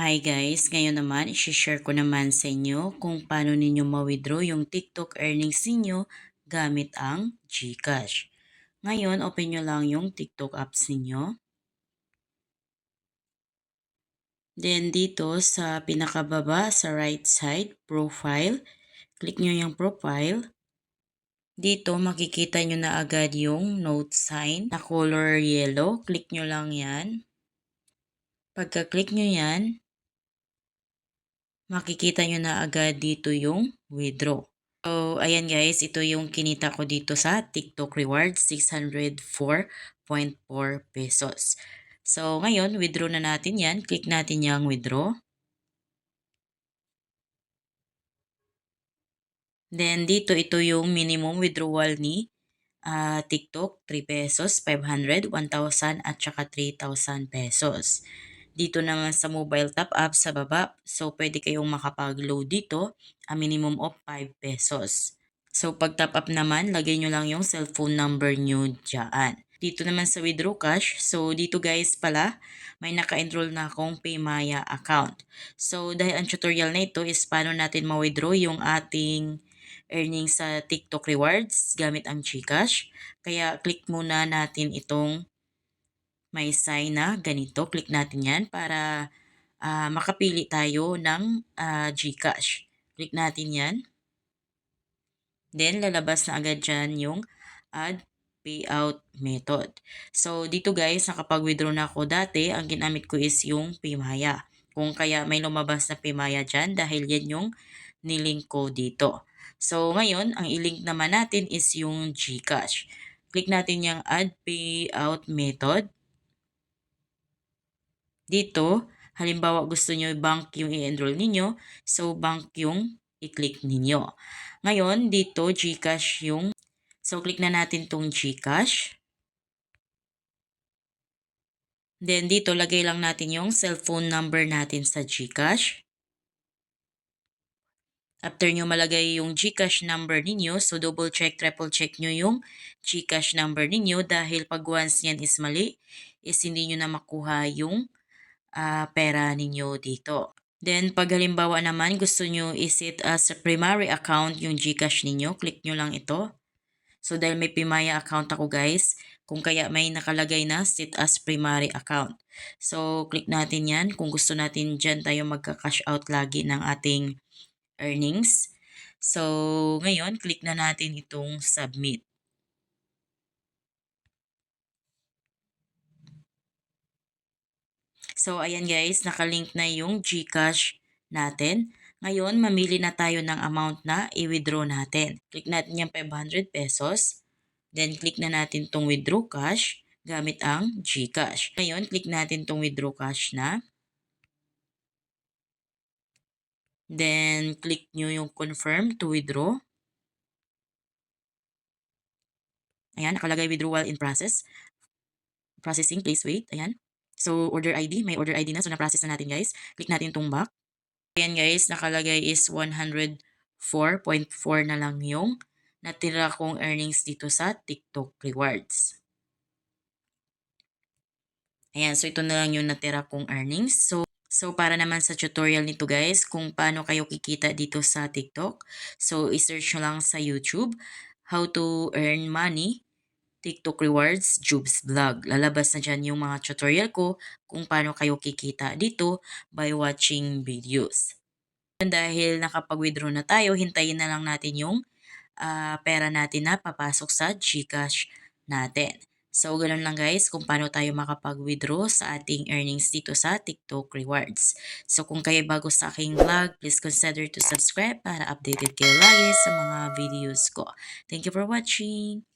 Hi guys, ngayon naman i-share ko naman sa inyo kung paano ninyo ma-withdraw yung TikTok earnings ninyo gamit ang GCash. Ngayon, open nyo lang yung TikTok apps ninyo. Then dito sa pinakababa sa right side, profile, click nyo yung profile. Dito makikita nyo na agad yung note sign na color yellow. Click nyo lang yan. Pagka-click nyo yan, makikita nyo na agad dito yung withdraw. So, ayan guys, ito yung kinita ko dito sa TikTok Rewards, 604.4 pesos. So, ngayon, withdraw na natin yan. Click natin yung withdraw. Then, dito, ito yung minimum withdrawal ni TikTok, 3 pesos, 500, 1,000, at saka 3,000 pesos. Dito naman sa mobile top up sa baba, so pwede kayong makapag-load dito, a minimum of 5 pesos. So pag top up naman, lagay nyo lang yung cellphone number nyo dyan. Dito naman sa withdraw cash, so dito guys pala, may naka-enroll na akong Paymaya account. So dahil ang tutorial na ito is paano natin ma-withdraw yung ating earnings sa TikTok Rewards gamit ang GCash. Kaya click muna natin itong may sign na ganito. Click natin yan para makapili tayo ng GCash. Click natin yan. Then, lalabas na agad dyan yung add payout method. So, dito guys, nakapag-withdraw na ako dati. Ang ginamit ko is yung Paymaya. Kung kaya may lumabas na Paymaya dyan dahil yan yung nilink ko dito. So, ngayon, ang ilink naman natin is yung GCash. Click natin yung add payout method. Dito, halimbawa gusto nyo bank yung i-enroll ninyo, so bank yung i-click ninyo. Ngayon, dito GCash yung, so click na natin tong GCash. Then dito, lagay lang natin yung cellphone number natin sa GCash. After nyo malagay yung GCash number ninyo, so double check, triple check nyo yung GCash number ninyo dahil pag once yan is mali, is hindi nyo na makuha yung pera ninyo dito. Then, pag halimbawa naman gusto nyo iset as primary account yung GCash ninyo, click nyo lang ito. So, dahil may Paymaya account ako guys, kung kaya may nakalagay na set as primary account. So, click natin yan kung gusto natin dyan tayo magka-cash out lagi ng ating earnings. So, ngayon, click na natin itong submit. So, ayan guys, nakalink na yung GCash natin. Ngayon, mamili na tayo ng amount na i-withdraw natin. Click natin yung 500 pesos. Then, click na natin tong withdraw cash gamit ang GCash. Ngayon, click natin tong withdraw cash na. Then, click nyo yung confirm to withdraw. Ayan, nakalagay withdrawal in process. Processing, please wait. Ayan. So, order ID. May order ID na. So, na-process na natin guys. Click natin tong back. Ayan guys, nakalagay is 104.4 na lang yung natira kong earnings dito sa TikTok Rewards. Ayan, so ito na lang yung natira kong earnings. So para naman sa tutorial nito guys, kung paano kayo kikita dito sa TikTok, so isearch nyo lang sa YouTube, how to earn money, TikTok Rewards, Jubes Vlog. Lalabas na dyan yung mga tutorial ko kung paano kayo kikita dito by watching videos. Dahil nakapag-withdraw na tayo, hintayin na lang natin yung pera natin na papasok sa GCash natin. So, ganun lang guys kung paano tayo makapag-withdraw sa ating earnings dito sa TikTok Rewards. So, kung kayo bago sa aking vlog, please consider to subscribe para updated kayo lagi sa mga videos ko. Thank you for watching!